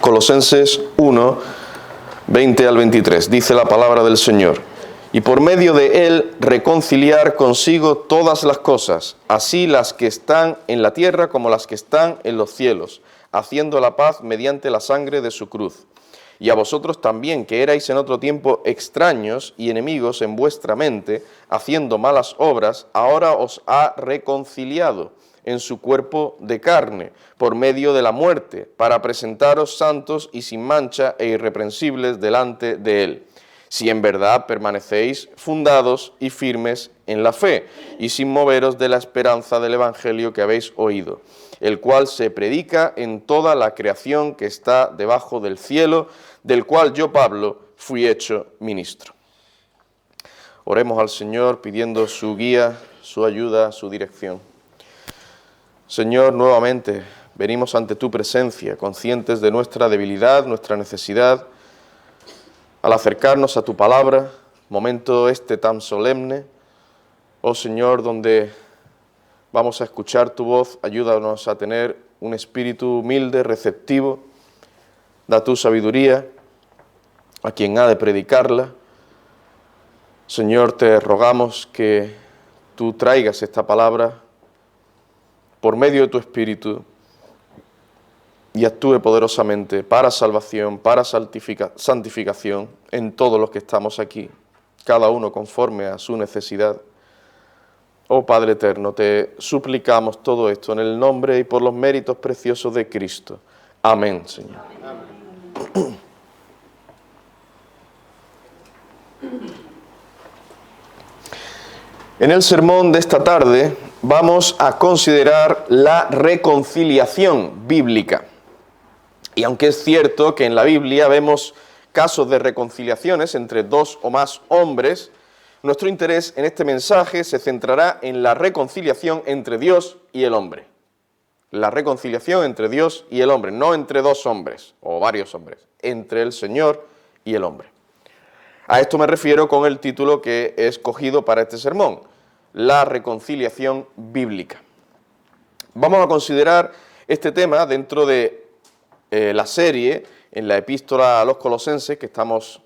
Colosenses 1, 20 al 23. Dice la palabra del Señor: y por medio de él reconciliar consigo todas las cosas, así las que están en la tierra como las que están en los cielos, haciendo la paz mediante la sangre de su cruz. Y a vosotros también, que erais en otro tiempo extraños y enemigos en vuestra mente, haciendo malas obras, ahora os ha reconciliado en su cuerpo de carne, por medio de la muerte, para presentaros santos y sin mancha e irreprensibles delante de él. Si en verdad permanecéis fundados y firmes en la fe, y sin moveros de la esperanza del Evangelio que habéis oído, el cual se predica en toda la creación que está debajo del cielo, del cual yo, Pablo, fui hecho ministro. Oremos al Señor pidiendo su guía, su ayuda, su dirección. Señor, nuevamente venimos ante tu presencia, conscientes de nuestra debilidad, nuestra necesidad, al acercarnos a tu palabra, momento este tan solemne, oh Señor, donde vamos a escuchar tu voz, ayúdanos a tener un espíritu humilde, receptivo, da tu sabiduría a quien ha de predicarla. Señor, te rogamos que tú traigas esta palabra por medio de tu Espíritu y actúe poderosamente para salvación, para santificación en todos los que estamos aquí, cada uno conforme a su necesidad. Oh Padre eterno, te suplicamos todo esto en el nombre y por los méritos preciosos de Cristo. Amén, Señor. Amén. En el sermón de esta tarde vamos a considerar la reconciliación bíblica. Y aunque es cierto que en la Biblia vemos casos de reconciliaciones entre dos o más hombres, nuestro interés en este mensaje se centrará en la reconciliación entre Dios y el hombre. La reconciliación entre Dios y el hombre, no entre dos hombres o varios hombres, entre el Señor y el hombre. A esto me refiero con el título que he escogido para este sermón: la reconciliación bíblica. Vamos a considerar este tema dentro de la serie en la epístola a los Colosenses que estamos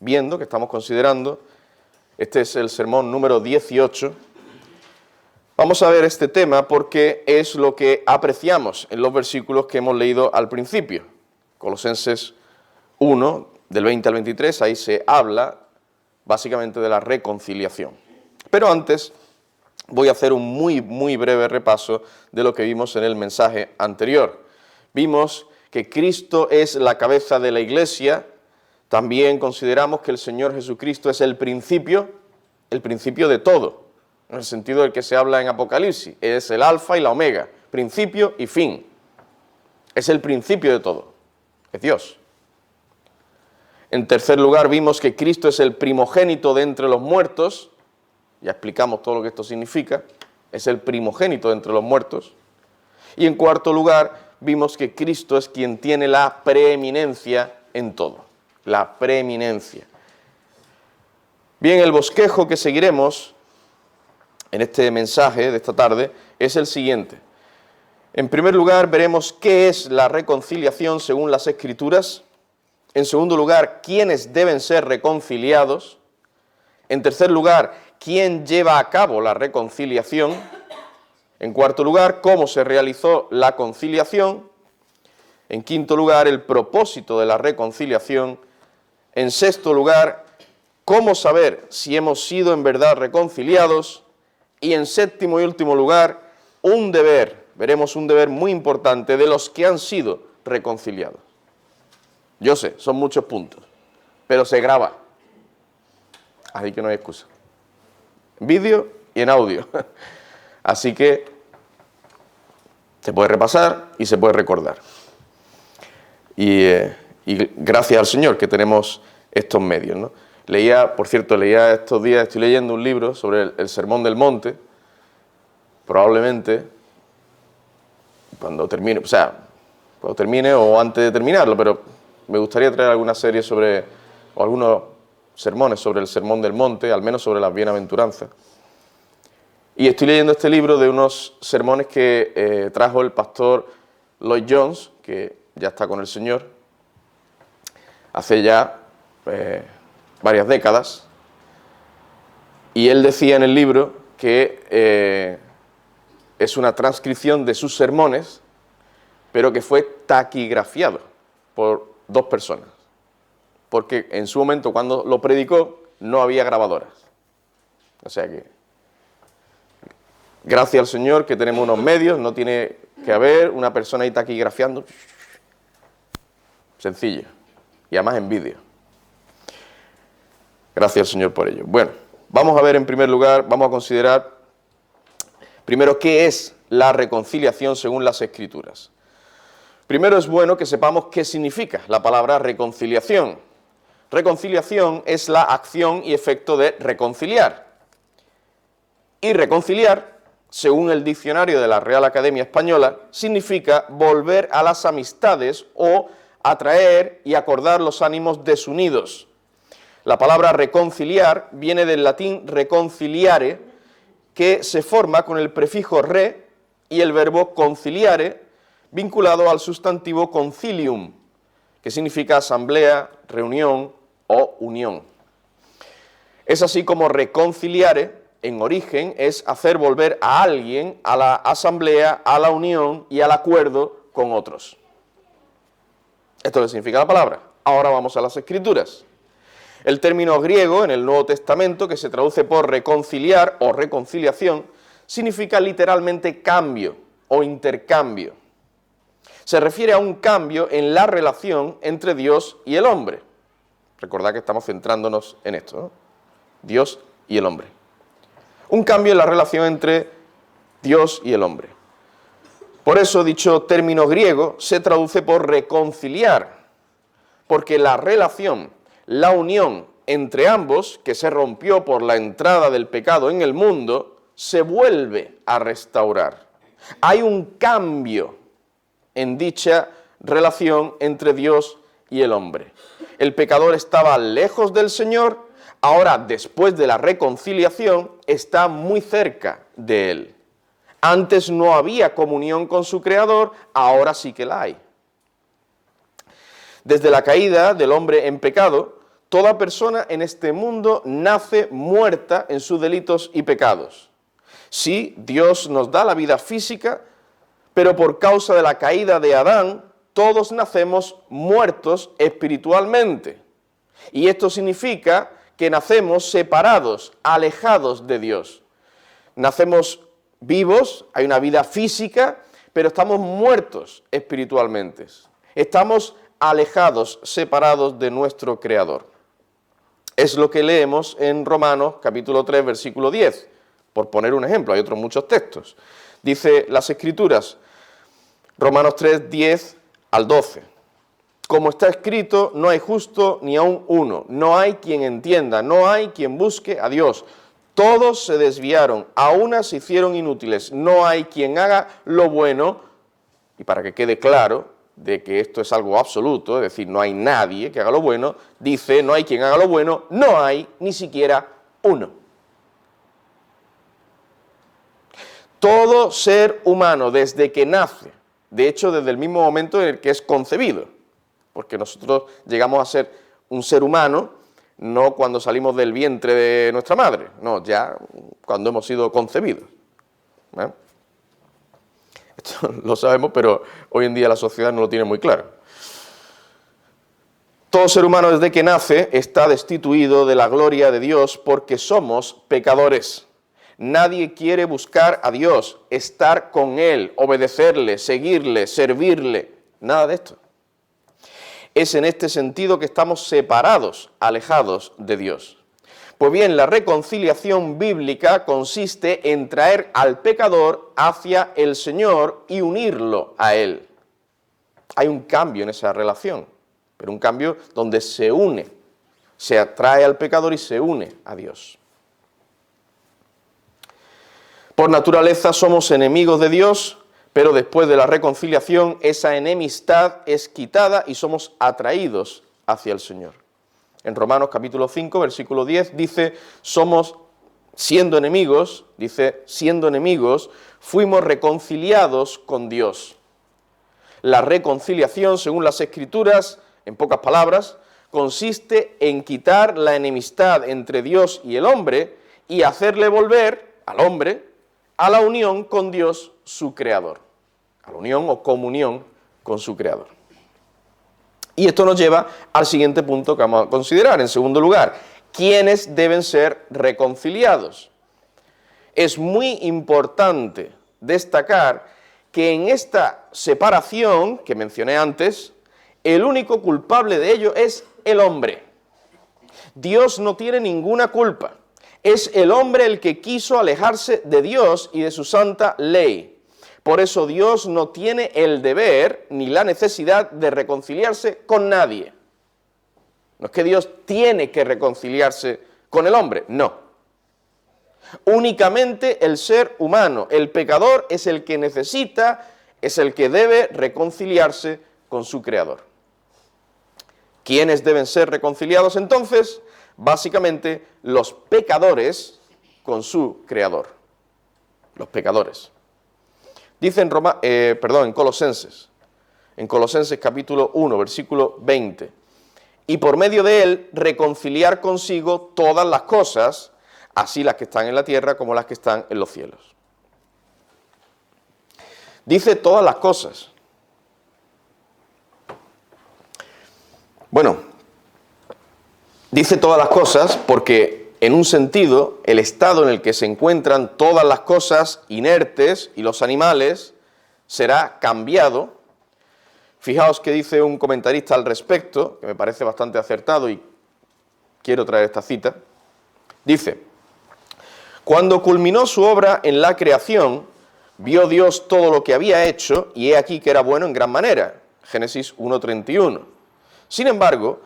viendo, que estamos considerando. Este es el sermón número 18. Vamos a ver este tema porque es lo que apreciamos en los versículos que hemos leído al principio. Colosenses 1, del 20 al 23, ahí se habla básicamente de la reconciliación. Pero antes voy a hacer un muy breve repaso de lo que vimos en el mensaje anterior. Vimos que Cristo es la cabeza de la Iglesia. También consideramos que el Señor Jesucristo es el principio de todo, en el sentido del que se habla en Apocalipsis. Es el alfa y la omega, principio y fin. Es el principio de todo, es Dios. En tercer lugar, vimos que Cristo es el primogénito de entre los muertos. Ya explicamos todo lo que esto significa. Es el primogénito de entre los muertos. Y en cuarto lugar, vimos que Cristo es quien tiene la preeminencia en todo. La preeminencia. Bien, el bosquejo que seguiremos en este mensaje de esta tarde es el siguiente. En primer lugar, veremos qué es la reconciliación según las Escrituras. En segundo lugar, quiénes deben ser reconciliados. En tercer lugar, quién lleva a cabo la reconciliación. En cuarto lugar, cómo se realizó la conciliación. En quinto lugar, el propósito de la reconciliación. En sexto lugar, cómo saber si hemos sido en verdad reconciliados. Y en séptimo y último lugar, un deber, veremos un deber muy importante de los que han sido reconciliados. Yo sé, son muchos puntos, pero se graba, así que no hay excusa. En vídeo y en audio. Así que se puede repasar y se puede recordar. Y gracias al Señor que tenemos estos medios, ¿no? Leía estos días, estoy leyendo un libro sobre el Sermón del Monte. Probablemente, cuando termine o antes de terminarlo, pero me gustaría traer alguna serie o algunos sermones sobre el Sermón del Monte, al menos sobre las bienaventuranzas. Y estoy leyendo este libro de unos sermones que trajo el pastor Lloyd Jones, que ya está con el Señor, hace ya varias décadas, y él decía en el libro que es una transcripción de sus sermones, pero que fue taquigrafiado por 2 personas, porque en su momento, cuando lo predicó, no había grabadoras. O sea que, gracias al Señor que tenemos unos medios, no tiene que haber una persona ahí taquigrafiando. Sencillo. Y además en vídeo. Gracias al Señor por ello. Bueno, vamos a ver en primer lugar, vamos a considerar primero qué es la reconciliación según las Escrituras. Primero es bueno que sepamos qué significa la palabra reconciliación. Reconciliación es la acción y efecto de reconciliar. Y reconciliar, según el diccionario de la Real Academia Española, significa volver a las amistades o atraer y acordar los ánimos desunidos. La palabra reconciliar viene del latín reconciliare, que se forma con el prefijo re y el verbo conciliare, vinculado al sustantivo concilium, que significa asamblea, reunión o unión. Es así como reconciliare, en origen, es hacer volver a alguien a la asamblea, a la unión y al acuerdo con otros. Esto es lo que significa la palabra. Ahora vamos a las Escrituras. El término griego en el Nuevo Testamento, que se traduce por reconciliar o reconciliación, significa literalmente cambio o intercambio. Se refiere a un cambio en la relación entre Dios y el hombre. Recordad que estamos centrándonos en esto, ¿no? Dios y el hombre. Un cambio en la relación entre Dios y el hombre. Por eso dicho término griego se traduce por reconciliar, porque la relación, la unión entre ambos, que se rompió por la entrada del pecado en el mundo, se vuelve a restaurar. Hay un cambio en dicha relación entre Dios y el hombre. El pecador estaba lejos del Señor, ahora, después de la reconciliación, está muy cerca de Él. Antes no había comunión con su Creador, ahora sí que la hay. Desde la caída del hombre en pecado, toda persona en este mundo nace muerta en sus delitos y pecados. Sí, Dios nos da la vida física, pero por causa de la caída de Adán, todos nacemos muertos espiritualmente. Y esto significa que nacemos separados, alejados de Dios. Nacemos vivos, hay una vida física, pero estamos muertos espiritualmente. Estamos alejados, separados de nuestro Creador. Es lo que leemos en Romanos capítulo 3, versículo 10, por poner un ejemplo, hay otros muchos textos. Dice las Escrituras, Romanos 3, 10 al 12. Como está escrito, no hay justo ni aun uno, no hay quien entienda, no hay quien busque a Dios. Todos se desviaron, a unas se hicieron inútiles, no hay quien haga lo bueno. Y para que quede claro de que esto es algo absoluto, es decir, no hay nadie que haga lo bueno, dice, no hay quien haga lo bueno, no hay ni siquiera uno. Todo ser humano, desde que nace, de hecho desde el mismo momento en el que es concebido, porque nosotros llegamos a ser un ser humano, no cuando salimos del vientre de nuestra madre, no, ya cuando hemos sido concebidos. ¿Eh? Esto lo sabemos, pero hoy en día la sociedad no lo tiene muy claro. Todo ser humano desde que nace está destituido de la gloria de Dios porque somos pecadores. Nadie quiere buscar a Dios, estar con Él, obedecerle, seguirle, servirle, nada de esto. Es en este sentido que estamos separados, alejados de Dios. Pues bien, la reconciliación bíblica consiste en traer al pecador hacia el Señor y unirlo a Él. Hay un cambio en esa relación, pero un cambio donde se une, se atrae al pecador y se une a Dios. Por naturaleza somos enemigos de Dios, pero después de la reconciliación esa enemistad es quitada y somos atraídos hacia el Señor. En Romanos capítulo 5, versículo 10 dice, siendo enemigos, fuimos reconciliados con Dios. La reconciliación, según las Escrituras, en pocas palabras, consiste en quitar la enemistad entre Dios y el hombre y hacerle volver al hombre a la unión con Dios, su Creador, a la unión o comunión con su Creador. Y esto nos lleva al siguiente punto que vamos a considerar. En segundo lugar, ¿quiénes deben ser reconciliados? Es muy importante destacar que en esta separación que mencioné antes, el único culpable de ello es el hombre. Dios no tiene ninguna culpa. Es el hombre el que quiso alejarse de Dios y de su santa ley. Por eso Dios no tiene el deber ni la necesidad de reconciliarse con nadie. No es que Dios tiene que reconciliarse con el hombre, no. Únicamente el ser humano, el pecador, es el que necesita, es el que debe reconciliarse con su Creador. ¿Quiénes deben ser reconciliados entonces? Básicamente los pecadores con su Creador. Los pecadores. Dice en Colosenses capítulo 1, versículo 20, y por medio de él reconciliar consigo todas las cosas, así las que están en la tierra como las que están en los cielos. Dice todas las cosas. Bueno, dice todas las cosas porque, en un sentido, el estado en el que se encuentran todas las cosas inertes y los animales será cambiado. Fijaos que dice un comentarista al respecto, que me parece bastante acertado y quiero traer esta cita. Dice: cuando culminó su obra en la creación, vio Dios todo lo que había hecho y he aquí que era bueno en gran manera. Génesis 1:31. Sin embargo,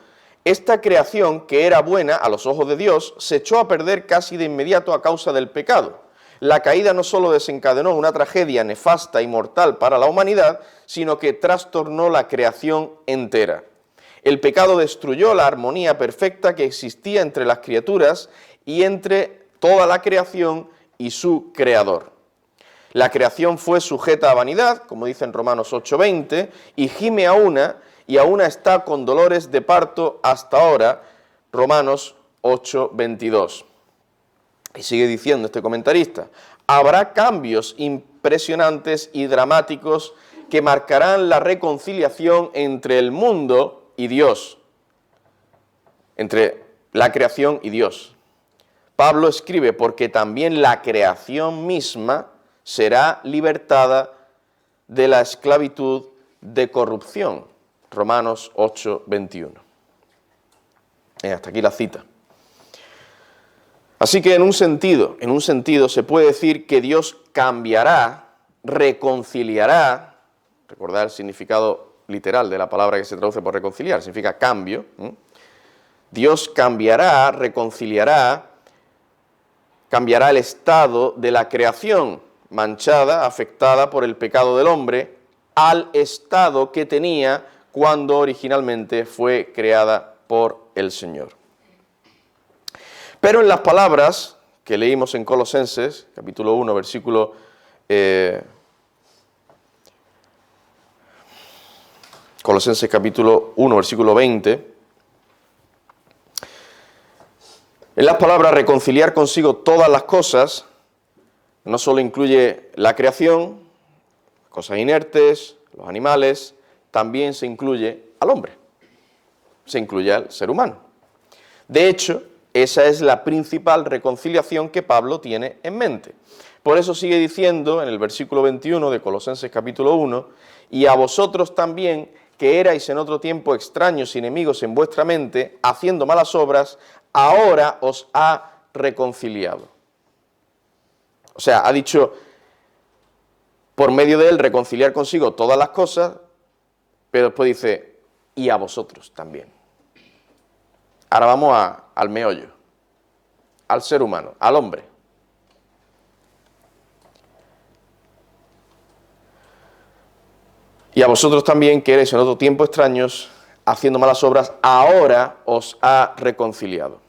esta creación, que era buena a los ojos de Dios, se echó a perder casi de inmediato a causa del pecado. La caída no solo desencadenó una tragedia nefasta y mortal para la humanidad, sino que trastornó la creación entera. El pecado destruyó la armonía perfecta que existía entre las criaturas y entre toda la creación y su Creador. La creación fue sujeta a vanidad, como dice en Romanos 8:20, y gime a una, y aún está con dolores de parto hasta ahora, Romanos 8:22. Y sigue diciendo este comentarista: habrá cambios impresionantes y dramáticos que marcarán la reconciliación entre el mundo y Dios, entre la creación y Dios. Pablo escribe: porque también la creación misma será libertada de la esclavitud de corrupción. Romanos 8:21. Hasta aquí la cita. Así que en un sentido se puede decir que Dios cambiará, reconciliará. Recordad el significado literal de la palabra que se traduce por reconciliar, significa cambio. Dios cambiará, reconciliará, cambiará el estado de la creación manchada, afectada por el pecado del hombre, al estado que tenía cuando originalmente fue creada por el Señor. Pero en las palabras que leímos en Colosenses, capítulo 1, Colosenses capítulo 1, versículo 20, en las palabras reconciliar consigo todas las cosas, no solo incluye la creación, cosas inertes, los animales, también se incluye al hombre, se incluye al ser humano. De hecho, esa es la principal reconciliación que Pablo tiene en mente. Por eso sigue diciendo en el versículo 21 de Colosenses capítulo 1, y a vosotros también, que erais en otro tiempo extraños y enemigos en vuestra mente, haciendo malas obras, ahora os ha reconciliado. O sea, ha dicho, por medio de él reconciliar consigo todas las cosas, pero después dice, y a vosotros también. Ahora vamos al meollo, al ser humano, al hombre. Y a vosotros también, que erais en otro tiempo extraños, haciendo malas obras, ahora os ha reconciliado.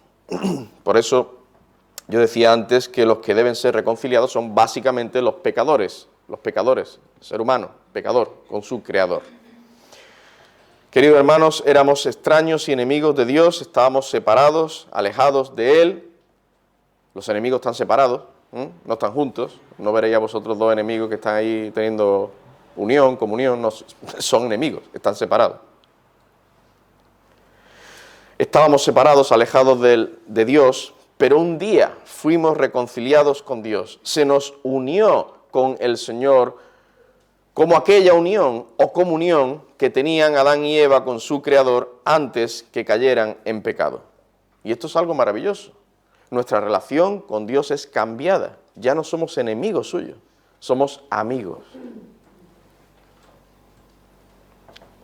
Por eso yo decía antes que los que deben ser reconciliados son básicamente los pecadores, el ser humano, pecador, con su Creador. Queridos hermanos, éramos extraños y enemigos de Dios, estábamos separados, alejados de Él. Los enemigos están separados, no están juntos. No veréis a vosotros dos enemigos que están ahí teniendo unión, comunión, no, son enemigos, están separados. Estábamos separados, alejados de Dios, pero un día fuimos reconciliados con Dios. Se nos unió con el Señor como aquella unión o comunión que tenían Adán y Eva con su Creador antes que cayeran en pecado. Y esto es algo maravilloso. Nuestra relación con Dios es cambiada. Ya no somos enemigos suyos, somos amigos.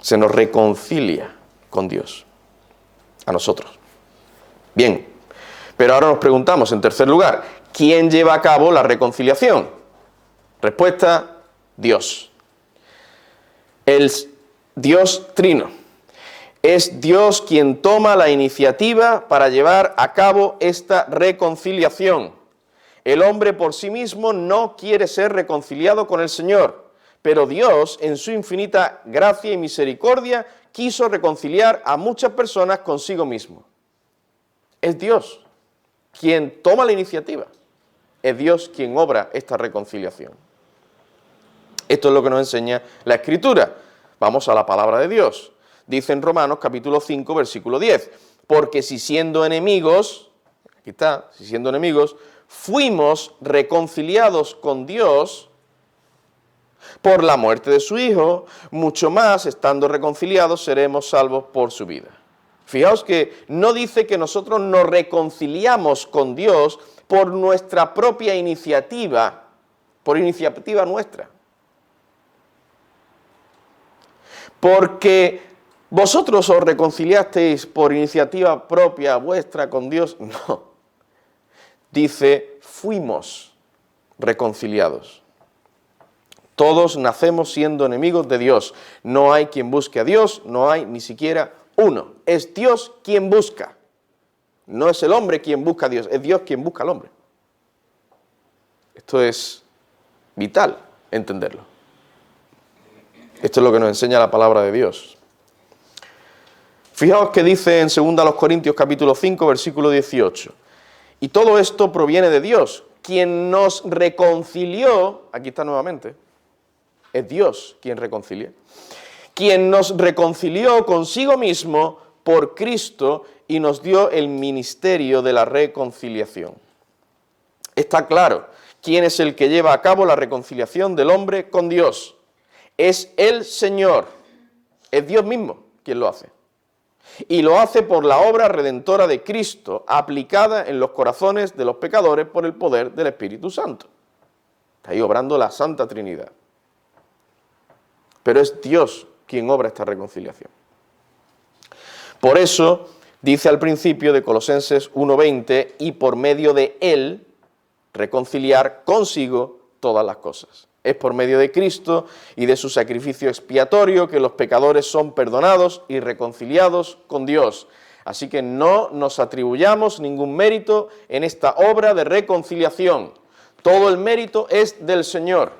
Se nos reconcilia con Dios, a nosotros. Bien, pero ahora nos preguntamos, en tercer lugar, ¿quién lleva a cabo la reconciliación? Respuesta, Dios. El Dios Trino. Es Dios quien toma la iniciativa para llevar a cabo esta reconciliación. El hombre por sí mismo no quiere ser reconciliado con el Señor, pero Dios, en su infinita gracia y misericordia, quiso reconciliar a muchas personas consigo mismo. Es Dios quien toma la iniciativa. Es Dios quien obra esta reconciliación. Esto es lo que nos enseña la Escritura. Vamos a la palabra de Dios. Dice en Romanos capítulo 5, versículo 10, porque si siendo enemigos, aquí está, si siendo enemigos, fuimos reconciliados con Dios por la muerte de su Hijo, mucho más, estando reconciliados, seremos salvos por su vida. Fijaos que no dice que nosotros nos reconciliamos con Dios por nuestra propia iniciativa, por iniciativa nuestra. Porque vosotros os reconciliasteis por iniciativa propia vuestra con Dios. No. Dice, fuimos reconciliados. Todos nacemos siendo enemigos de Dios. No hay quien busque a Dios, no hay ni siquiera uno. Es Dios quien busca. No es el hombre quien busca a Dios, es Dios quien busca al hombre. Esto es vital entenderlo. Esto es lo que nos enseña la palabra de Dios. Fijaos que dice en 2 Corintios capítulo 5, versículo 18. Y todo esto proviene de Dios, quien nos reconcilió, aquí está nuevamente, es Dios quien reconcilia, quien nos reconcilió consigo mismo por Cristo y nos dio el ministerio de la reconciliación. Está claro quién es el que lleva a cabo la reconciliación del hombre con Dios. Es el Señor, es Dios mismo quien lo hace. Y lo hace por la obra redentora de Cristo, aplicada en los corazones de los pecadores por el poder del Espíritu Santo. Está ahí obrando la Santa Trinidad. Pero es Dios quien obra esta reconciliación. Por eso, dice al principio de Colosenses 1:20, y por medio de Él, reconciliar consigo todas las cosas. Es por medio de Cristo y de su sacrificio expiatorio que los pecadores son perdonados y reconciliados con Dios. Así que no nos atribuyamos ningún mérito en esta obra de reconciliación. Todo el mérito es del Señor.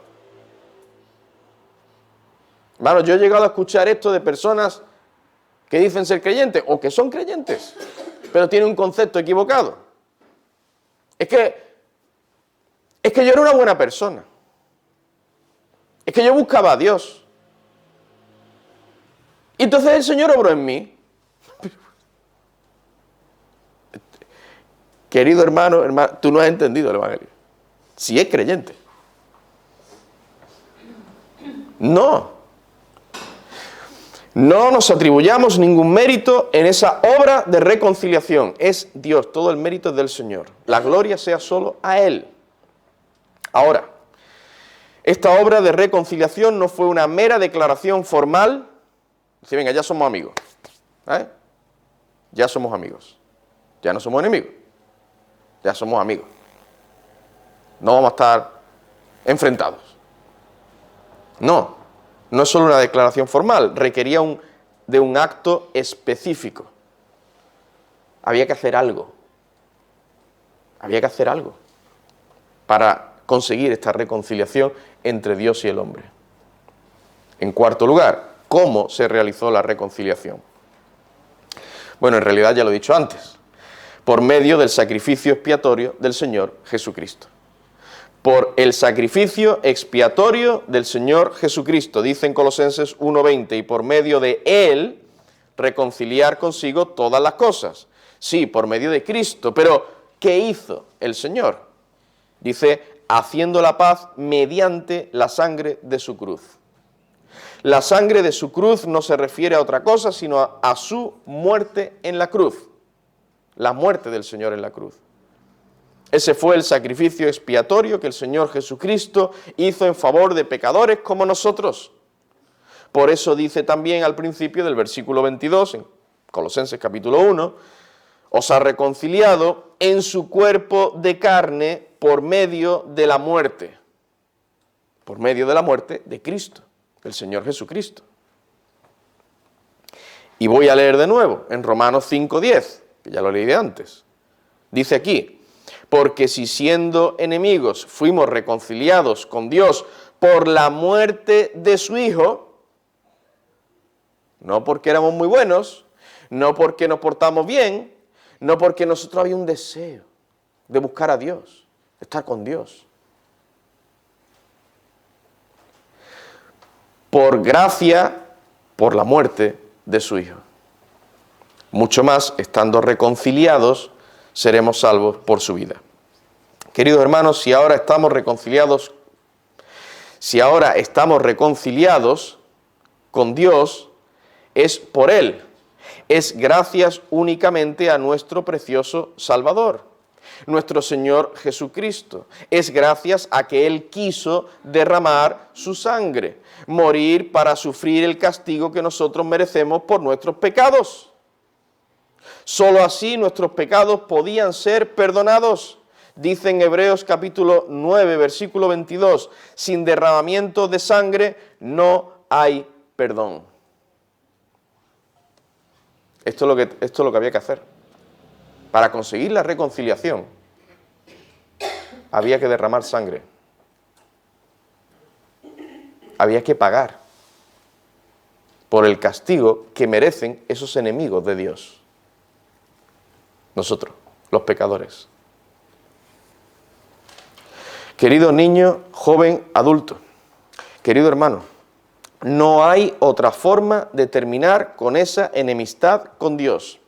Hermanos, yo he llegado a escuchar esto de personas que dicen ser creyentes o que son creyentes, pero tienen un concepto equivocado. Es que yo era una buena persona. Es que yo buscaba a Dios. Y entonces el Señor obró en mí. Querido hermano, tú no has entendido el Evangelio. Si es creyente. No. No nos atribuyamos ningún mérito en esa obra de reconciliación. Es Dios, todo el mérito es del Señor. La gloria sea solo a Él. Ahora, esta obra de reconciliación no fue una mera declaración formal. Dice, venga, ya somos amigos. Ya somos amigos. Ya no somos enemigos. Ya somos amigos. No vamos a estar enfrentados. No es solo una declaración formal. Requería de un acto específico. Había que hacer algo. Había que hacer algo para conseguir esta reconciliación entre Dios y el hombre. En cuarto lugar, cómo se realizó la reconciliación. Bueno, en realidad ya lo he dicho antes, por medio del sacrificio expiatorio del Señor Jesucristo. Por el sacrificio expiatorio del Señor Jesucristo, dice en Colosenses 1:20, y por medio de Él reconciliar consigo todas las cosas. Sí, por medio de Cristo, pero ¿qué hizo el Señor? Dice, haciendo la paz mediante la sangre de su cruz. La sangre de su cruz no se refiere a otra cosa, sino a su muerte en la cruz. La muerte del Señor en la cruz. Ese fue el sacrificio expiatorio que el Señor Jesucristo hizo en favor de pecadores como nosotros. Por eso dice también al principio del versículo 22, en Colosenses capítulo 1, os ha reconciliado en su cuerpo de carne por medio de la muerte. Por medio de la muerte de Cristo, del Señor Jesucristo. Y voy a leer de nuevo en Romanos 5:10, que ya lo leí de antes. Dice aquí, porque si siendo enemigos fuimos reconciliados con Dios por la muerte de su Hijo, no porque éramos muy buenos, no porque nos portamos bien, no porque nosotros había un deseo de buscar a Dios, de estar con Dios. Por gracia, por la muerte de su Hijo. Mucho más, estando reconciliados, seremos salvos por su vida. Queridos hermanos, si ahora estamos reconciliados con Dios, es por Él, es gracias únicamente a nuestro precioso Salvador, nuestro Señor Jesucristo. Es gracias a que Él quiso derramar su sangre, morir para sufrir el castigo que nosotros merecemos por nuestros pecados. Solo así nuestros pecados podían ser perdonados. Dice en Hebreos capítulo 9, versículo 22, sin derramamiento de sangre no hay perdón. Esto es lo que había que hacer. Para conseguir la reconciliación, había que derramar sangre. Había que pagar por el castigo que merecen esos enemigos de Dios. Nosotros, los pecadores. Querido niño, joven, adulto, querido hermano, no hay otra forma de terminar con esa enemistad con Dios.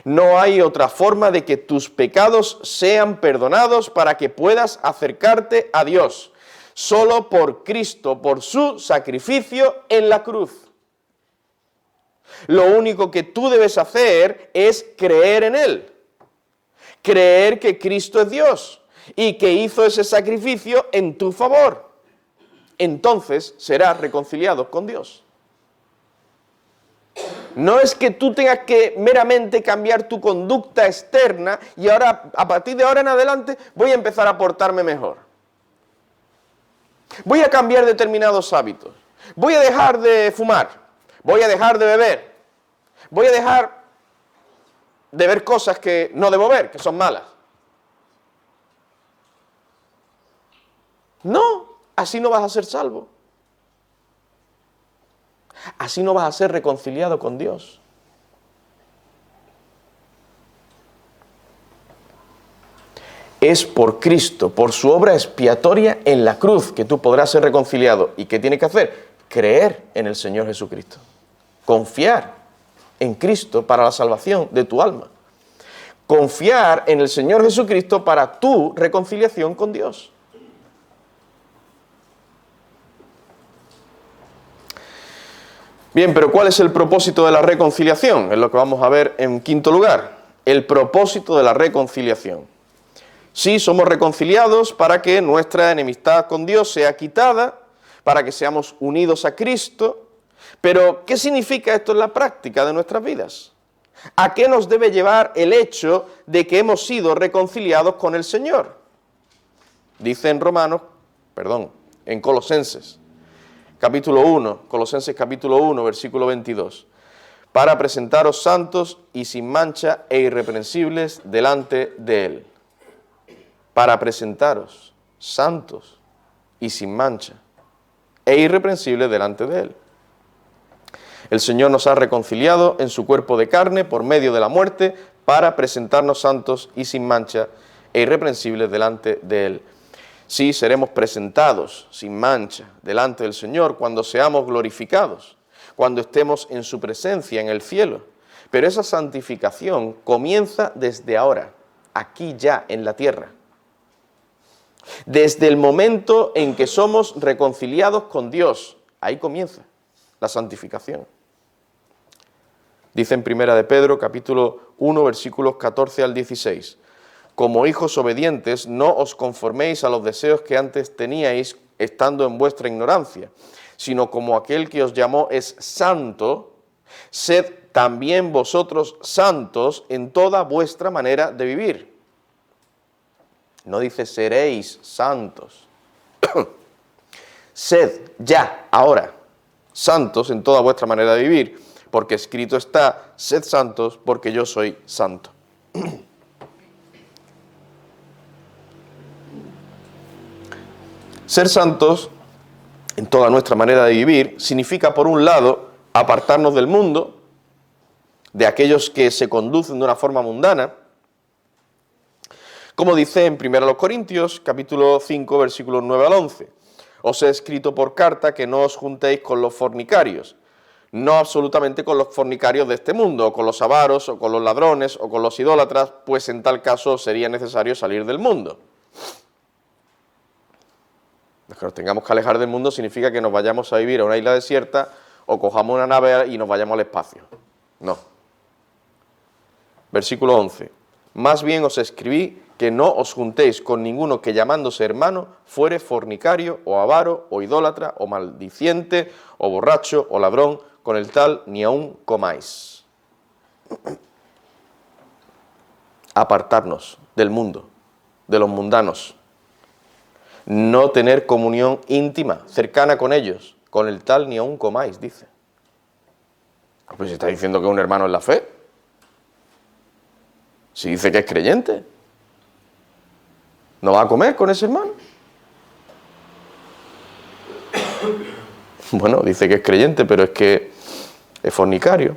No hay otra forma de que tus pecados sean perdonados para que puedas acercarte a Dios. Solo por Cristo, por su sacrificio en la cruz. Lo único que tú debes hacer es creer en Él. Creer que Cristo es Dios y que hizo ese sacrificio en tu favor. Entonces serás reconciliado con Dios. No es que tú tengas que meramente cambiar tu conducta externa y ahora, a partir de ahora en adelante, voy a empezar a portarme mejor. Voy a cambiar determinados hábitos. Voy a dejar de fumar. Voy a dejar de beber. Voy a dejar de ver cosas que no debo ver, que son malas. No, así no vas a ser salvo. Así no vas a ser reconciliado con Dios. Es por Cristo, por su obra expiatoria en la cruz, que tú podrás ser reconciliado. ¿Y qué tienes que hacer? Creer en el Señor Jesucristo. Confiar en Cristo para la salvación de tu alma. Confiar en el Señor Jesucristo para tu reconciliación con Dios. Bien, pero ¿cuál es el propósito de la reconciliación? Es lo que vamos a ver en quinto lugar. El propósito de la reconciliación. Sí, somos reconciliados para que nuestra enemistad con Dios sea quitada, para que seamos unidos a Cristo. Pero, ¿qué significa esto en la práctica de nuestras vidas? ¿A qué nos debe llevar el hecho de que hemos sido reconciliados con el Señor? Dice en Colosenses, capítulo 1, Colosenses capítulo 1, versículo 22, para presentaros santos y sin mancha e irreprensibles delante de Él. Para presentaros santos y sin mancha e irreprensibles delante de Él. El Señor nos ha reconciliado en su cuerpo de carne por medio de la muerte para presentarnos santos y sin mancha e irreprensibles delante de Él. Sí, seremos presentados sin mancha delante del Señor cuando seamos glorificados, cuando estemos en su presencia en el cielo. Pero esa santificación comienza desde ahora, aquí ya en la tierra. Desde el momento en que somos reconciliados con Dios, ahí comienza la santificación. Dice en Primera de Pedro, capítulo 1, versículos 14 al 16, como hijos obedientes, no os conforméis a los deseos que antes teníais estando en vuestra ignorancia, sino como aquel que os llamó es santo, sed también vosotros santos en toda vuestra manera de vivir. No dice seréis santos. Sed ya, ahora, santos en toda vuestra manera de vivir, porque escrito está, sed santos porque yo soy santo. Ser santos en toda nuestra manera de vivir significa, por un lado, apartarnos del mundo, de aquellos que se conducen de una forma mundana, como dice en 1 Corintios, capítulo 5, versículos 9 al 11. Os he escrito por carta que no os juntéis con los fornicarios, no absolutamente con los fornicarios de este mundo, o con los avaros, o con los ladrones, o con los idólatras, pues en tal caso sería necesario salir del mundo. Que nos tengamos que alejar del mundo significa que nos vayamos a vivir a una isla desierta o cojamos una nave y nos vayamos al espacio. No. Versículo 11. Más bien os escribí que no os juntéis con ninguno que llamándose hermano fuere fornicario o avaro o idólatra o maldiciente o borracho o ladrón, con el tal ni aun comáis. Apartarnos del mundo, de los mundanos. No tener comunión íntima, cercana con ellos, con el tal ni aun comáis, dice. Pues está diciendo que es un hermano en la fe. Si dice que es creyente, ¿no va a comer con ese hermano? Bueno, dice que es creyente, pero es que es fornicario.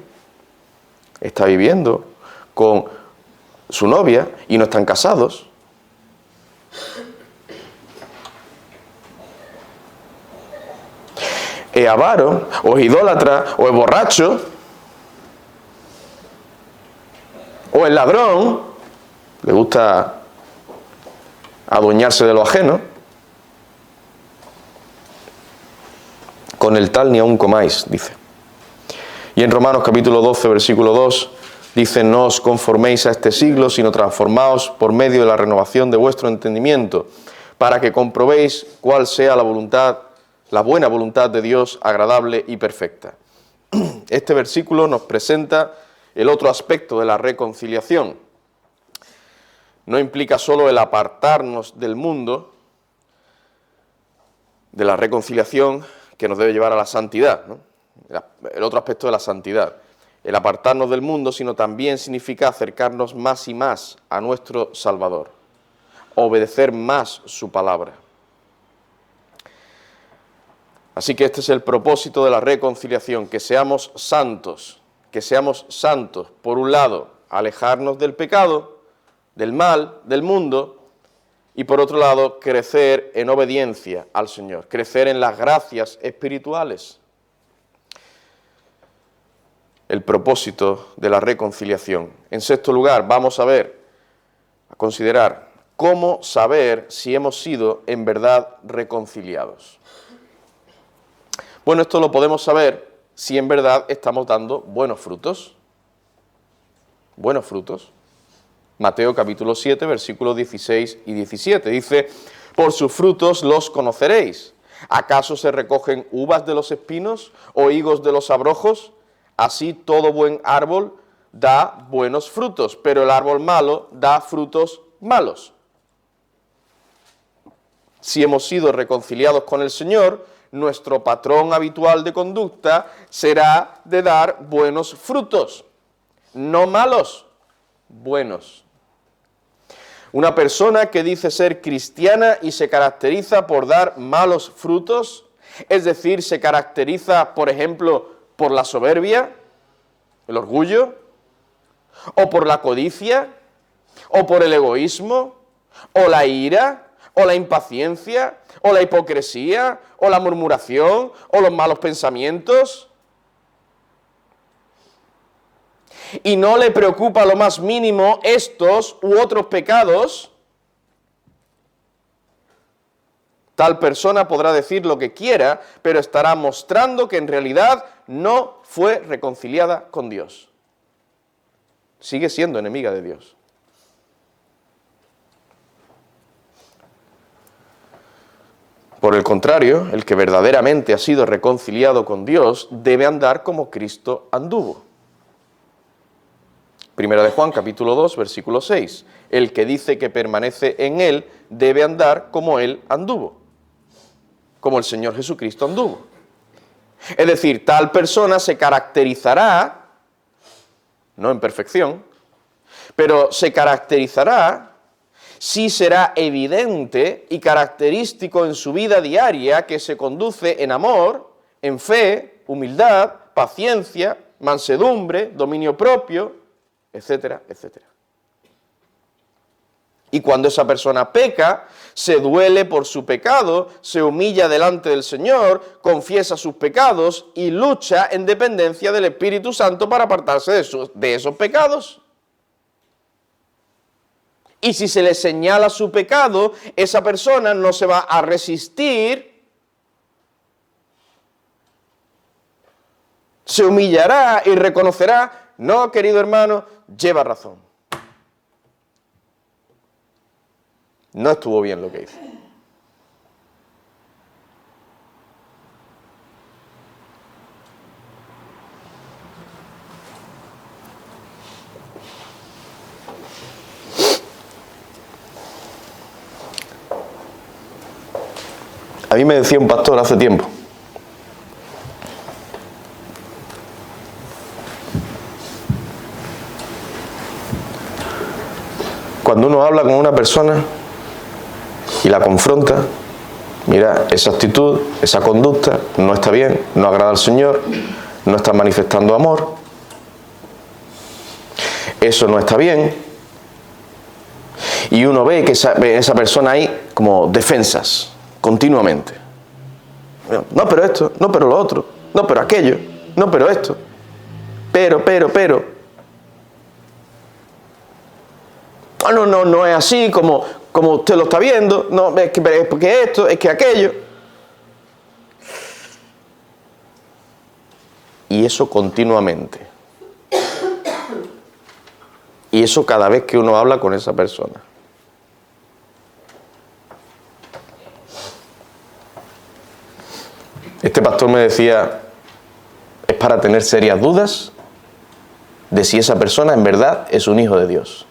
Está viviendo con su novia y no están casados. Es avaro, o es idólatra, o es borracho, o es ladrón, le gusta adueñarse de lo ajeno. Con el tal ni aun comáis, dice. Y en Romanos capítulo 12, versículo 2, dice, no os conforméis a este siglo, sino transformaos por medio de la renovación de vuestro entendimiento, para que comprobéis cuál sea la buena voluntad de Dios, agradable y perfecta. Este versículo nos presenta el otro aspecto de la reconciliación. No implica solo el apartarnos del mundo, de la reconciliación que nos debe llevar a la santidad, ¿no? El otro aspecto de la santidad. El apartarnos del mundo, sino también significa acercarnos más y más a nuestro Salvador, obedecer más su palabra. Así que este es el propósito de la reconciliación, que seamos santos, por un lado, alejarnos del pecado, del mal, del mundo, y por otro lado, crecer en obediencia al Señor, crecer en las gracias espirituales. El propósito de la reconciliación. En sexto lugar, vamos a considerar cómo saber si hemos sido en verdad reconciliados. Bueno, esto lo podemos saber si en verdad estamos dando buenos frutos. Buenos frutos. Mateo capítulo 7, versículos 16 y 17. Dice, por sus frutos los conoceréis. ¿Acaso se recogen uvas de los espinos o higos de los abrojos? Así todo buen árbol da buenos frutos, pero el árbol malo da frutos malos. Si hemos sido reconciliados con el Señor, nuestro patrón habitual de conducta será de dar buenos frutos, no malos, buenos. Una persona que dice ser cristiana y se caracteriza por dar malos frutos, es decir, se caracteriza, por ejemplo, por la soberbia, el orgullo, o por la codicia, o por el egoísmo, o la ira, o la impaciencia, o la hipocresía, o la murmuración, o los malos pensamientos. Y no le preocupa lo más mínimo estos u otros pecados, tal persona podrá decir lo que quiera, pero estará mostrando que en realidad no fue reconciliada con Dios. Sigue siendo enemiga de Dios. Por el contrario, el que verdaderamente ha sido reconciliado con Dios debe andar como Cristo anduvo. Primera de Juan, capítulo 2, versículo 6. El que dice que permanece en Él debe andar como Él anduvo, como el Señor Jesucristo anduvo. Es decir, tal persona se caracterizará, no en perfección, pero se caracterizará sí será evidente y característico en su vida diaria que se conduce en amor, en fe, humildad, paciencia, mansedumbre, dominio propio, etcétera, etcétera. Y cuando esa persona peca, se duele por su pecado, se humilla delante del Señor, confiesa sus pecados y lucha en dependencia del Espíritu Santo para apartarse de esos pecados. Y si se le señala su pecado, esa persona no se va a resistir, se humillará y reconocerá, no, querido hermano, lleva razón. No estuvo bien lo que hice. A mí me decía un pastor hace tiempo, cuando uno habla con una persona y la confronta, mira, esa actitud, esa conducta no está bien, no agrada al Señor, no está manifestando amor, eso no está bien, y uno ve que esa persona hay como defensas continuamente. No, pero esto, no, pero lo otro, no, pero aquello, no, pero esto, pero. No es así como usted lo está viendo, no, es porque esto, es que aquello. Y eso continuamente. Y eso cada vez que uno habla con esa persona. Este pastor me decía, es para tener serias dudas de si esa persona en verdad es un hijo de Dios.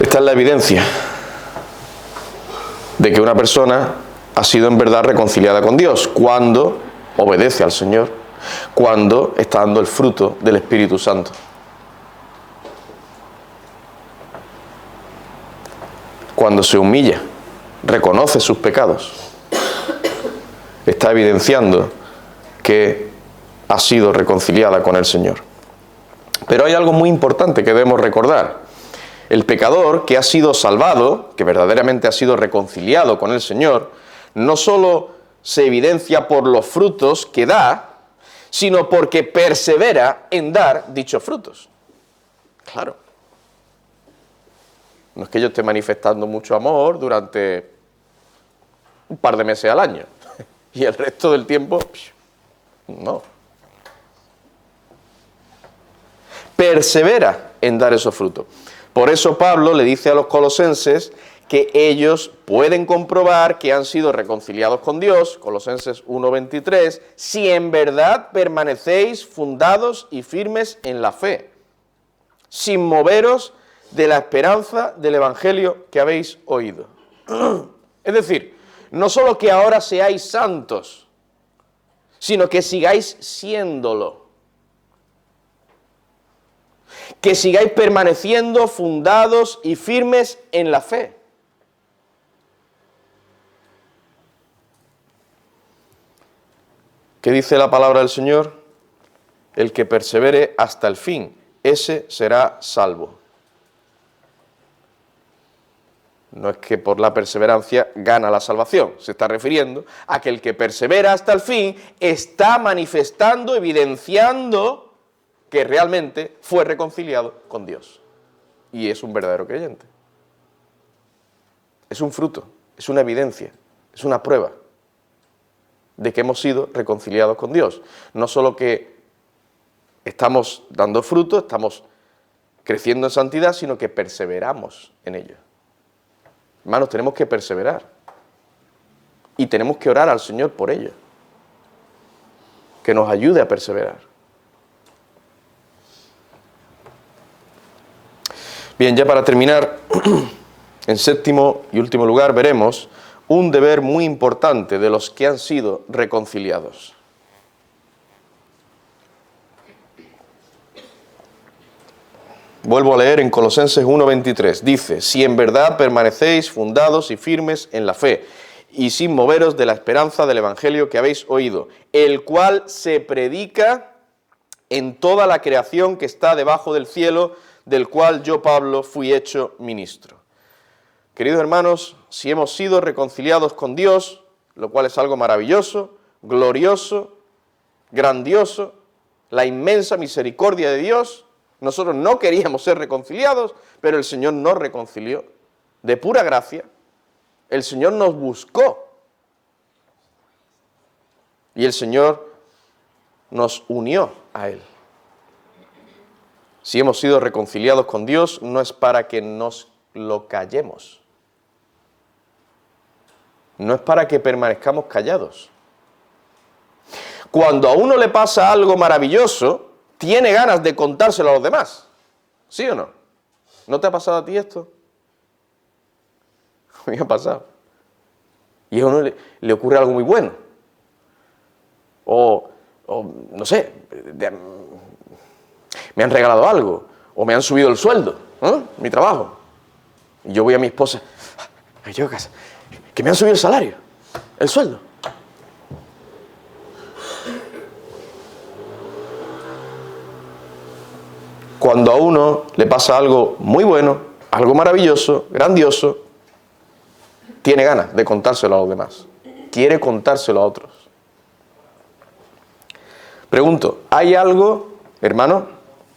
Esta es la evidencia de que una persona ha sido en verdad reconciliada con Dios cuando obedece al Señor, cuando está dando el fruto del Espíritu Santo. Cuando se humilla, reconoce sus pecados, está evidenciando que ha sido reconciliada con el Señor. Pero hay algo muy importante que debemos recordar. El pecador que ha sido salvado, que verdaderamente ha sido reconciliado con el Señor, no solo se evidencia por los frutos que da, sino porque persevera en dar dichos frutos. Claro. No es que yo esté manifestando mucho amor durante un par de meses al año y el resto del tiempo, no. Persevera en dar esos frutos. Por eso Pablo le dice a los colosenses que ellos pueden comprobar que han sido reconciliados con Dios, Colosenses 1:23, si en verdad permanecéis fundados y firmes en la fe, sin moveros de la esperanza del Evangelio que habéis oído. Es decir, no solo que ahora seáis santos, sino que sigáis siéndolo. que sigáis permaneciendo fundados y firmes en la fe. ¿Qué dice la palabra del Señor? El que persevere hasta el fin, ese será salvo. No es que por la perseverancia gana la salvación, se está refiriendo a que el que persevera hasta el fin está manifestando, evidenciando que realmente fue reconciliado con Dios. Y es un verdadero creyente. Es un fruto, es una evidencia, es una prueba de que hemos sido reconciliados con Dios. No solo que estamos dando fruto, estamos creciendo en santidad, sino que perseveramos en ello. Hermanos, tenemos que perseverar y tenemos que orar al Señor por ello, que nos ayude a perseverar. Bien, ya para terminar, en séptimo y último lugar veremos un deber muy importante de los que han sido reconciliados. Vuelvo a leer en Colosenses 1:23. Dice, si en verdad permanecéis fundados y firmes en la fe, y sin moveros de la esperanza del Evangelio que habéis oído, el cual se predica en toda la creación que está debajo del cielo, del cual yo, Pablo, fui hecho ministro. Queridos hermanos, si hemos sido reconciliados con Dios, lo cual es algo maravilloso, glorioso, grandioso, la inmensa misericordia de Dios. Nosotros no queríamos ser reconciliados, pero el Señor nos reconcilió. De pura gracia, el Señor nos buscó. Y el Señor nos unió a Él. Si hemos sido reconciliados con Dios, no es para que nos lo callemos. No es para que permanezcamos callados. Cuando a uno le pasa algo maravilloso, tiene ganas de contárselo a los demás. ¿Sí o no? ¿No te ha pasado a ti esto? A mí me ha pasado. Y a uno le ocurre algo muy bueno. O no sé, me han regalado algo. O me han subido el sueldo, mi trabajo. Y yo voy a mi esposa, me llevo a casa, que me han subido el salario, el sueldo. Cuando a uno le pasa algo muy bueno, algo maravilloso, grandioso, tiene ganas de contárselo a los demás. Quiere contárselo a otros. Pregunto, ¿hay algo, hermano,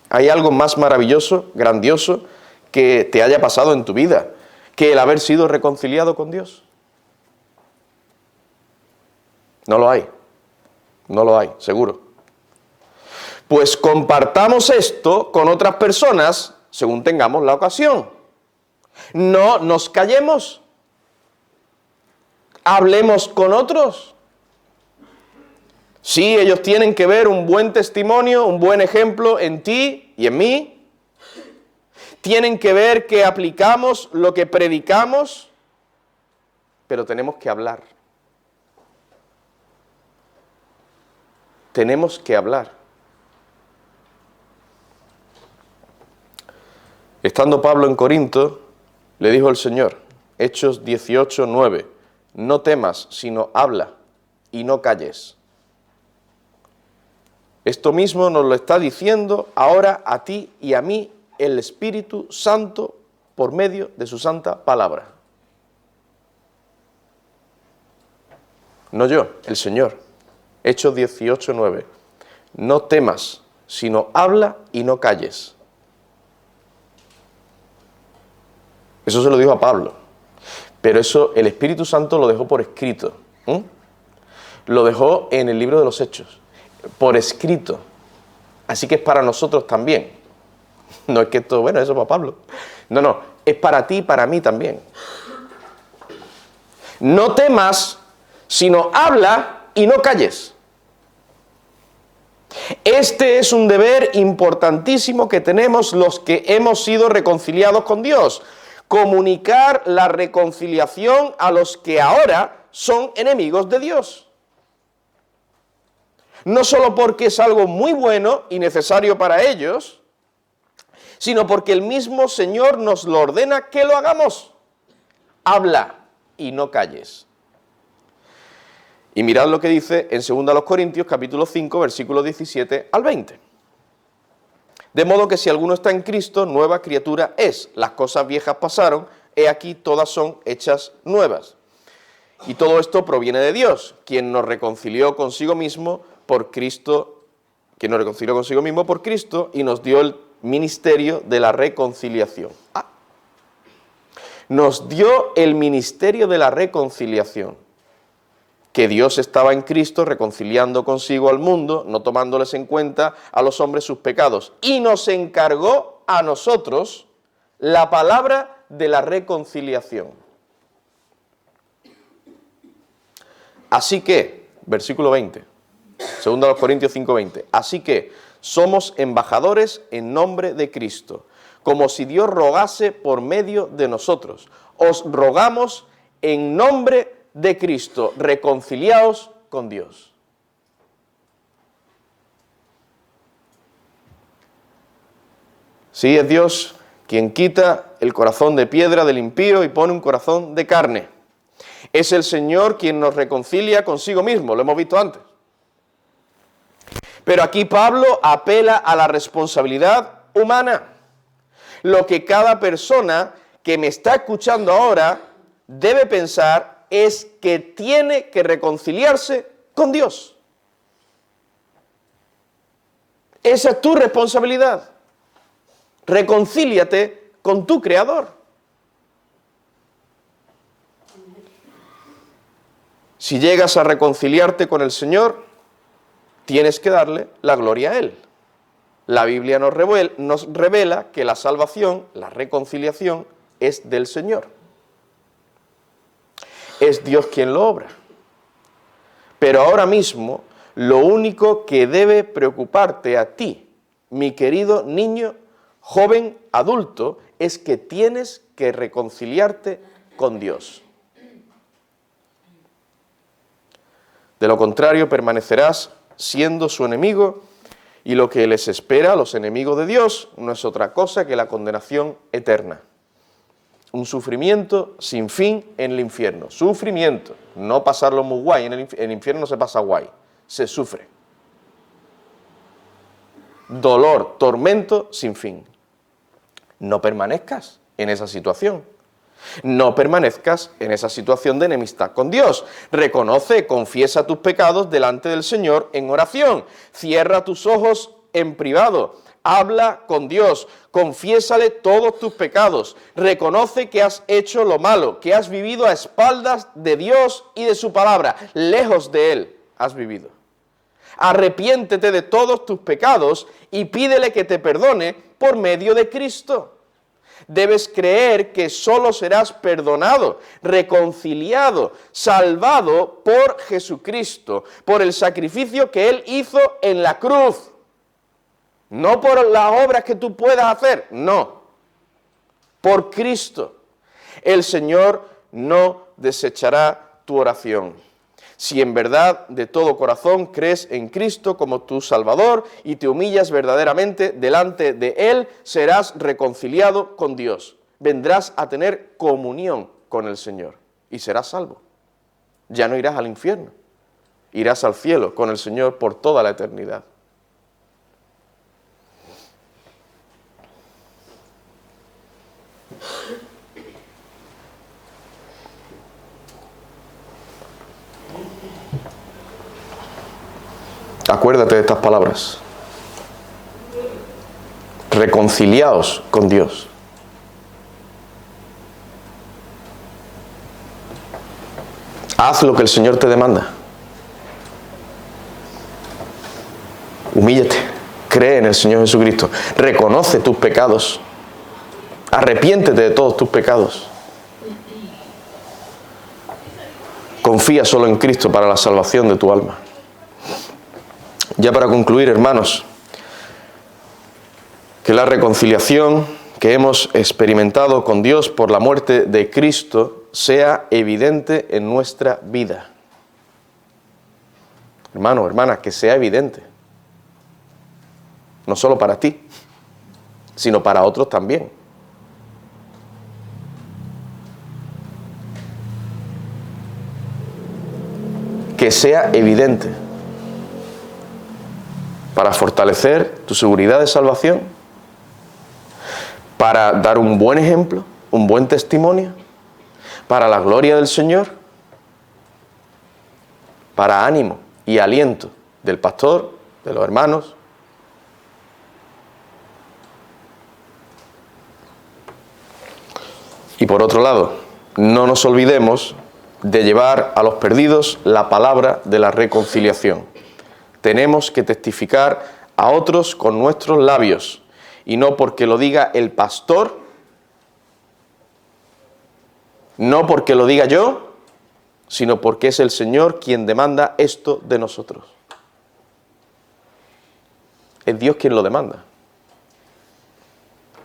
hay algo más maravilloso, grandioso, que te haya pasado en tu vida que el haber sido reconciliado con Dios? No lo hay. No lo hay, seguro. Pues compartamos esto con otras personas según tengamos la ocasión. No nos callemos. Hablemos con otros. Sí, ellos tienen que ver un buen testimonio, un buen ejemplo en ti y en mí. Tienen que ver que aplicamos lo que predicamos, pero tenemos que hablar. Tenemos que hablar. Estando Pablo en Corinto, le dijo el Señor, Hechos 18:9, no temas, sino habla y no calles. Esto mismo nos lo está diciendo ahora a ti y a mí el Espíritu Santo por medio de su santa palabra. No yo, el Señor. Hechos 18:9, no temas, sino habla y no calles. Eso se lo dijo a Pablo, pero eso el Espíritu Santo lo dejó por escrito. Lo dejó en el libro de los Hechos, por escrito. Así que es para nosotros también. No es que esto, bueno, eso es para Pablo. No, es para ti y para mí también. No temas, sino habla y no calles. Este es un deber importantísimo que tenemos los que hemos sido reconciliados con Dios. Comunicar la reconciliación a los que ahora son enemigos de Dios. No solo porque es algo muy bueno y necesario para ellos, sino porque el mismo Señor nos lo ordena que lo hagamos. Habla y no calles. Y mirad lo que dice en 2 Corintios, capítulo 5, versículos 17 al 20. De modo que si alguno está en Cristo, nueva criatura es. Las cosas viejas pasaron, he aquí todas son hechas nuevas. Y todo esto proviene de Dios, quien nos reconcilió consigo mismo por Cristo, y nos dio el ministerio de la reconciliación. Nos dio el ministerio de la reconciliación. Que Dios estaba en Cristo reconciliando consigo al mundo, no tomándoles en cuenta a los hombres sus pecados. Y nos encargó a nosotros la palabra de la reconciliación. Así que, versículo 20, 2 Corintios 5:20, así que somos embajadores en nombre de Cristo, como si Dios rogase por medio de nosotros. Os rogamos en nombre de Cristo, reconciliaos con Dios. Sí, es Dios quien quita el corazón de piedra del impío y pone un corazón de carne. Es el Señor quien nos reconcilia consigo mismo, lo hemos visto antes. Pero aquí Pablo apela a la responsabilidad humana. Lo que cada persona que me está escuchando ahora debe pensar es que tiene que reconciliarse con Dios. Esa es tu responsabilidad. Reconcíliate con tu Creador. Si llegas a reconciliarte con el Señor, tienes que darle la gloria a Él. La Biblia nos revela que la salvación, la reconciliación, es del Señor. Es Dios quien lo obra. Pero ahora mismo, lo único que debe preocuparte a ti, mi querido niño, joven, adulto, es que tienes que reconciliarte con Dios. De lo contrario, permanecerás siendo su enemigo, y lo que les espera a los enemigos de Dios no es otra cosa que la condenación eterna. Un sufrimiento sin fin en el infierno. Sufrimiento, no pasarlo muy guay, en el infierno no se pasa guay, se sufre. Dolor, tormento sin fin. No permanezcas en esa situación. No permanezcas en esa situación de enemistad con Dios. Reconoce, confiesa tus pecados delante del Señor en oración. Cierra tus ojos en privado. Habla con Dios. Confiésale todos tus pecados. Reconoce que has hecho lo malo, que has vivido a espaldas de Dios y de su palabra. Lejos de Él has vivido. Arrepiéntete de todos tus pecados y pídele que te perdone por medio de Cristo. Debes creer que solo serás perdonado, reconciliado, salvado por Jesucristo, por el sacrificio que Él hizo en la cruz. No por las obras que tú puedas hacer, no. Por Cristo. El Señor no desechará tu oración. Si en verdad de todo corazón crees en Cristo como tu Salvador y te humillas verdaderamente delante de Él, serás reconciliado con Dios. Vendrás a tener comunión con el Señor y serás salvo. Ya no irás al infierno, irás al cielo con el Señor por toda la eternidad. Acuérdate de estas palabras. Reconciliaos con Dios. Haz lo que el Señor te demanda. Humíllate. Cree en el Señor Jesucristo. Reconoce tus pecados. Arrepiéntete de todos tus pecados. Confía solo en Cristo para la salvación de tu alma. Ya para concluir, hermanos, que la reconciliación que hemos experimentado con Dios por la muerte de Cristo sea evidente en nuestra vida. Hermanos, hermanas, que sea evidente. No solo para ti, sino para otros también. Que sea evidente, para fortalecer tu seguridad de salvación, para dar un buen ejemplo, un buen testimonio, para la gloria del Señor, para ánimo y aliento del pastor, de los hermanos. Y por otro lado, no nos olvidemos de llevar a los perdidos la palabra de la reconciliación. Tenemos que testificar a otros con nuestros labios, y no porque lo diga el pastor, no porque lo diga yo, sino porque es el Señor quien demanda esto de nosotros. Es Dios quien lo demanda.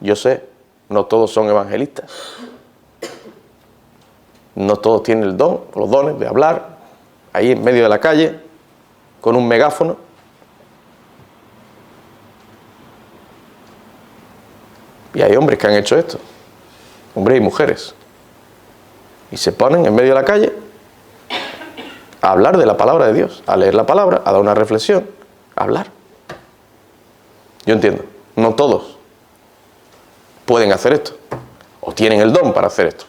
Yo sé, no todos son evangelistas. No todos tienen el don, los dones de hablar ahí en medio de la calle con un megáfono. Y hay hombres que han hecho esto, hombres y mujeres, y se ponen en medio de la calle a hablar de la palabra de Dios, a leer la palabra, a dar una reflexión, a hablar. Yo entiendo, no todos pueden hacer esto, o tienen el don para hacer esto.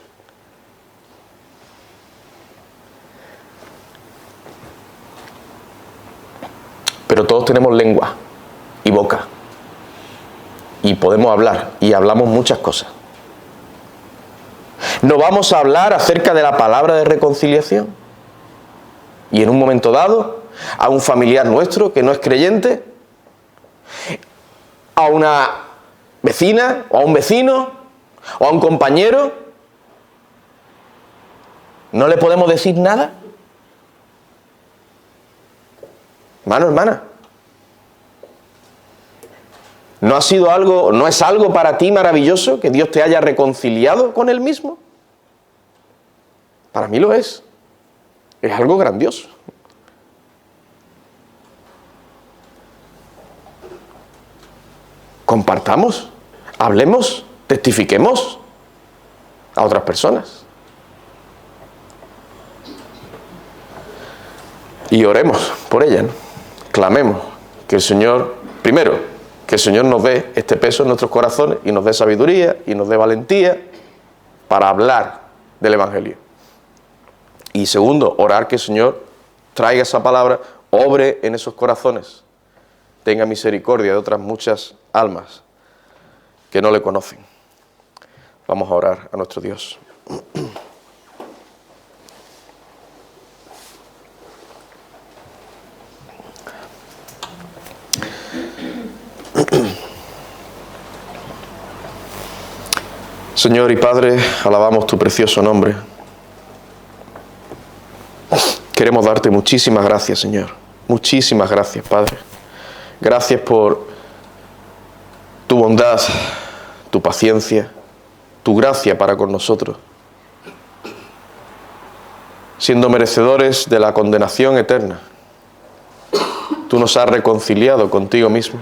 Pero todos tenemos lengua y boca, y podemos hablar, y hablamos muchas cosas. ¿No vamos a hablar acerca de la palabra de reconciliación? Y en un momento dado, a un familiar nuestro que no es creyente, a una vecina, o a un vecino, o a un compañero, ¿no le podemos decir nada? Hermano, hermana, ¿no es algo para ti maravilloso que Dios te haya reconciliado con Él mismo? Para mí lo es. Es algo grandioso. Compartamos, hablemos, testifiquemos a otras personas. Y oremos por ellas, ¿no? Clamemos que el Señor, primero, que el Señor nos dé este peso en nuestros corazones y nos dé sabiduría y nos dé valentía para hablar del Evangelio. Y segundo, orar que el Señor traiga esa palabra, obre en esos corazones, tenga misericordia de otras muchas almas que no le conocen. Vamos a orar a nuestro Dios. Señor y Padre, alabamos tu precioso nombre. Queremos darte muchísimas gracias, Señor. Muchísimas gracias, Padre. Gracias por tu bondad, tu paciencia, tu gracia para con nosotros. Siendo merecedores de la condenación eterna, tú nos has reconciliado contigo mismo.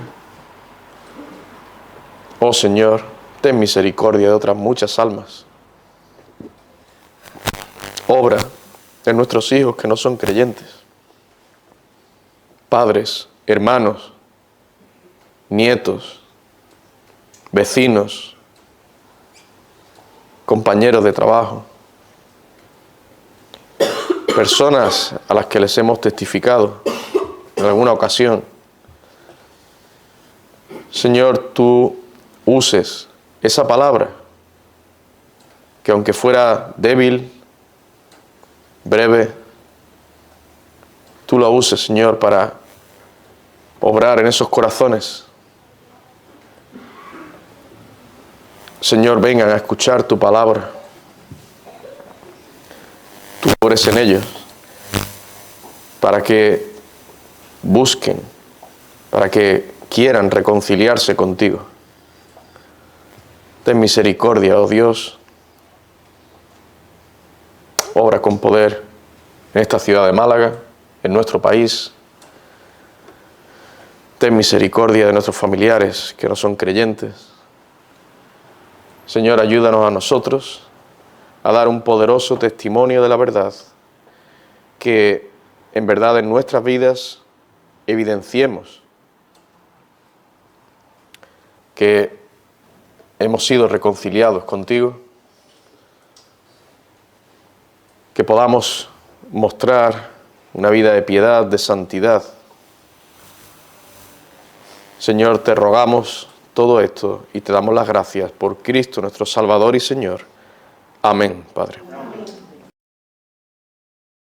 Oh Señor, ten misericordia de otras muchas almas. Obra en nuestros hijos que no son creyentes, padres, hermanos, nietos, vecinos, compañeros de trabajo, personas a las que les hemos testificado en alguna ocasión. Señor, tú uses esa palabra, que aunque fuera débil, breve, tú la uses, Señor, para obrar en esos corazones. Señor, vengan a escuchar tu palabra. Tú obres en ellos para que busquen, para que quieran reconciliarse contigo. Ten misericordia, oh Dios. Obra con poder en esta ciudad de Málaga, en nuestro país. Ten misericordia de nuestros familiares que no son creyentes. Señor, ayúdanos a nosotros a dar un poderoso testimonio de la verdad, que en verdad en nuestras vidas evidenciemos que hemos sido reconciliados contigo, que podamos mostrar una vida de piedad, de santidad. Señor, te rogamos todo esto y te damos las gracias por Cristo nuestro Salvador y Señor. Amén, Padre.